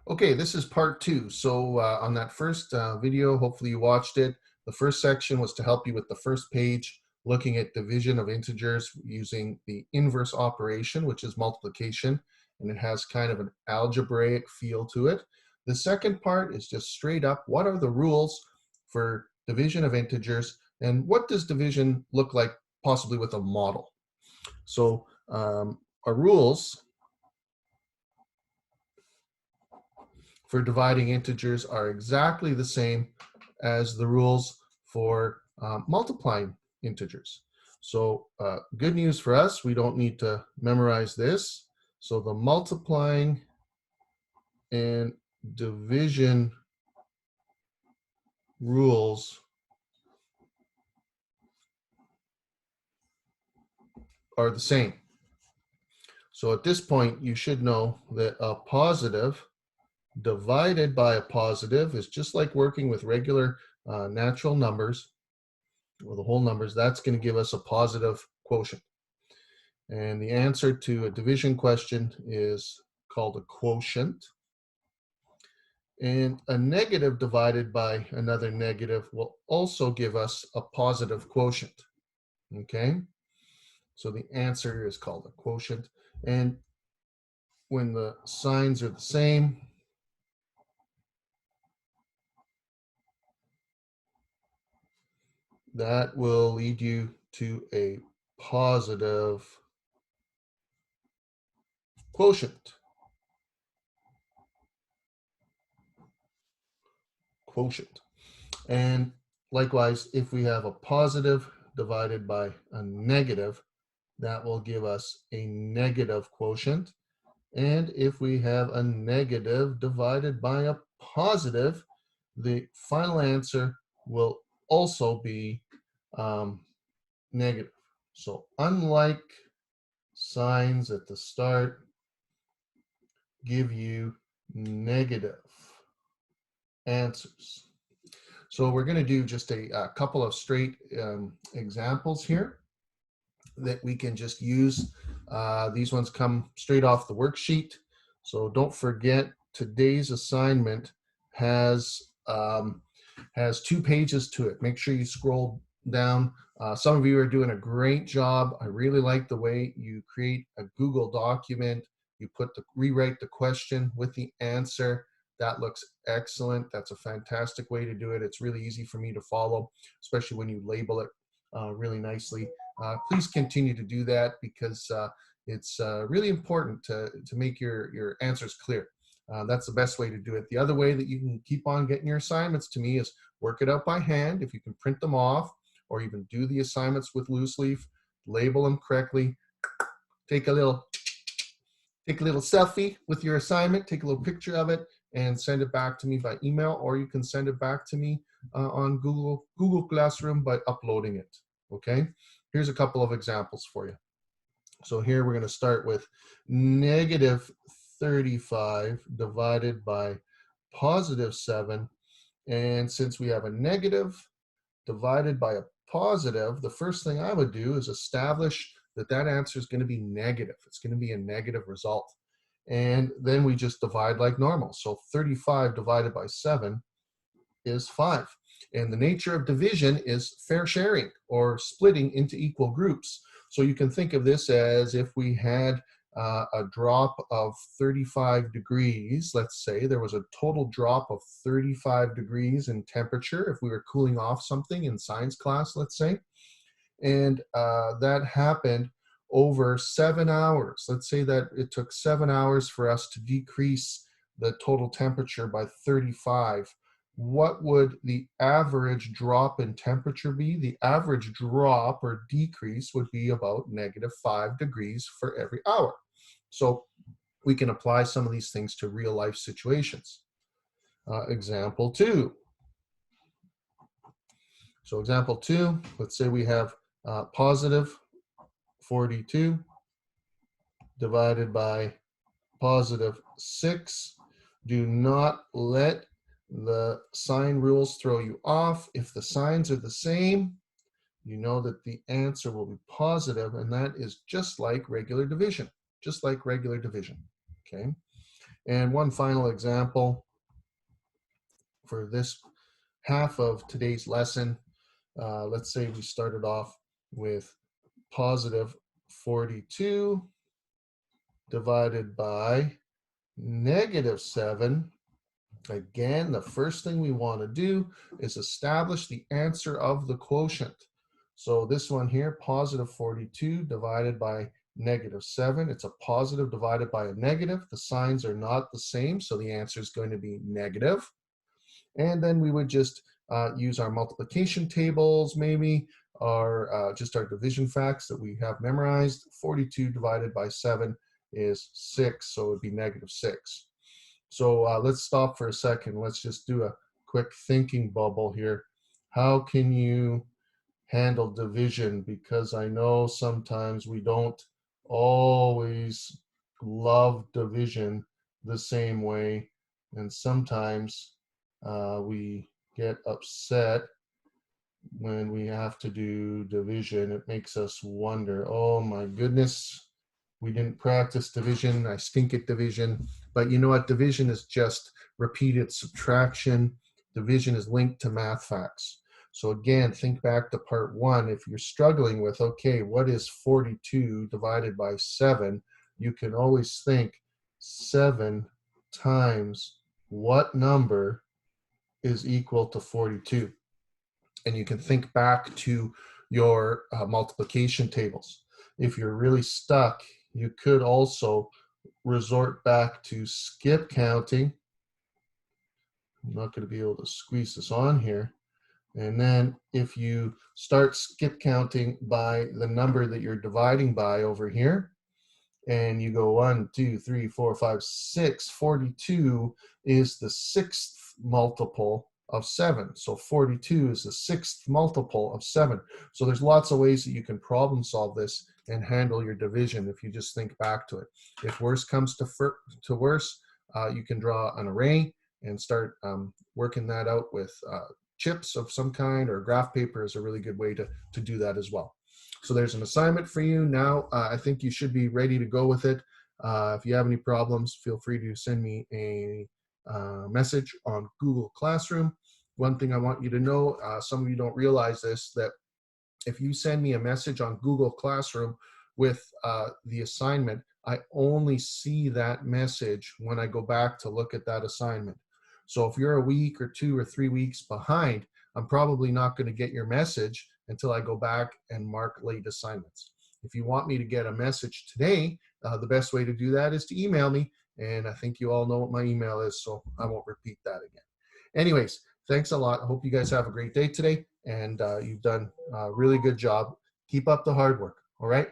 Okay, this is part two. So on that first video, hopefully you watched it. The first section was to help you with the first page, looking at division of integers using the inverse operation, which is multiplication, and it has kind of an algebraic feel to it. The second part is just straight up, what are the rules for division of integers, and what does division look like possibly with a model? So our rules for dividing integers are exactly the same as the rules for multiplying integers. So good news for us, we don't need to memorize this. So the multiplying and division rules are the same. So at this point, you should know that a positive divided by a positive is just like working with regular natural numbers, or the whole numbers. That's going to give us a positive quotient. And the answer to a division question is called a quotient. And a negative divided by another negative will also give us a positive quotient. Okay? So the answer is called a quotient. And when the signs are the same, that will lead you to a positive quotient. And likewise, if we have a positive divided by a negative, that will give us a negative quotient. And if we have a negative divided by a positive, the final answer will also be negative. So unlike signs at the start give you negative answers. So we're going to do just a couple of straight examples here that we can just use. These ones come straight off the worksheet. So don't forget, today's assignment has 2 pages to it. Make sure you scroll down. Some of you are doing a great job. I really like the way you create a Google document. You rewrite the question with the answer. That looks excellent. That's a fantastic way to do it. It's really easy for me to follow, especially when you label it really nicely. Please continue to do that because it's really important to make your answers clear. That's the best way to do it. The other way that you can keep on getting your assignments to me is work it out by hand. If you can print them off or even do the assignments with loose leaf, label them correctly, take a little selfie with your assignment, take a little picture of it, and send it back to me by email, or you can send it back to me on Google Classroom by uploading it. Okay, here's a couple of examples for you. So here we're going to start with negative 35 divided by positive 7. And since we have a negative divided by a positive, the first thing I would do is establish that that answer is going to be negative. It's going to be a negative result. And then we just divide like normal. So 35 divided by 7 is 5. And the nature of division is fair sharing, or splitting into equal groups. So you can think of this as if we had a drop of 35 degrees, let's say there was a total drop of 35 degrees in temperature if we were cooling off something in science class, let's say, and that happened over 7 hours. Let's say that it took 7 hours for us to decrease the total temperature by 35. What would the average drop in temperature be? The average drop or decrease would be about -5 degrees for every hour. So we can apply some of these things to real life situations. Example 2. So example 2, let's say we have positive 42 divided by positive 6. Do not let the sign rules throw you off. If the signs are the same, you know that the answer will be positive, and that is just like regular division, okay? And one final example for this half of today's lesson. Let's say we started off with positive 42 divided by negative 7. Again, the first thing we want to do is establish the answer of the quotient. So this one here, positive 42 divided by negative 7. It's a positive divided by a negative. The signs are not the same, so the answer is going to be negative. And then we would just use our multiplication tables maybe, or just our division facts that we have memorized. 42 divided by 7 is 6, so it would be negative 6. So let's stop for a second. Let's just do a quick thinking bubble here. How can you handle division? Because I know sometimes we don't always love division the same way, and sometimes we get upset when we have to do division. It makes us wonder, oh my goodness, we didn't practice division. I stink at division. But you know what? Division is just repeated subtraction. Division is linked to math facts. So again, think back to part 1. If you're struggling with, okay, what is 42 divided by 7? You can always think 7 times what number is equal to 42. And you can think back to your multiplication tables. If you're really stuck, you could also resort back to skip counting. I'm not going to be able to squeeze this on here. And then if you start skip counting by the number that you're dividing by over here, and you go 1, 2, 3, 4, 5, 6, 42 is the 6th multiple of 7. So 42 is the 6th multiple of 7. So there's lots of ways that you can problem solve this and handle your division if you just think back to it. If worse comes to worse, you can draw an array and start working that out with chips of some kind, or graph paper is a really good way to do that as well. So there's an assignment for you. Now I think you should be ready to go with it. If you have any problems, feel free to send me a message on Google Classroom. One thing I want you to know, some of you don't realize this, that if you send me a message on Google Classroom with the assignment, I only see that message when I go back to look at that assignment. So if you're a week or 2 or 3 weeks behind, I'm probably not going to get your message until I go back and mark late assignments. If you want me to get a message today, the best way to do that is to email me. And I think you all know what my email is, so I won't repeat that again. Anyways, thanks a lot. I hope you guys have a great day today, and you've done a really good job. Keep up the hard work, all right?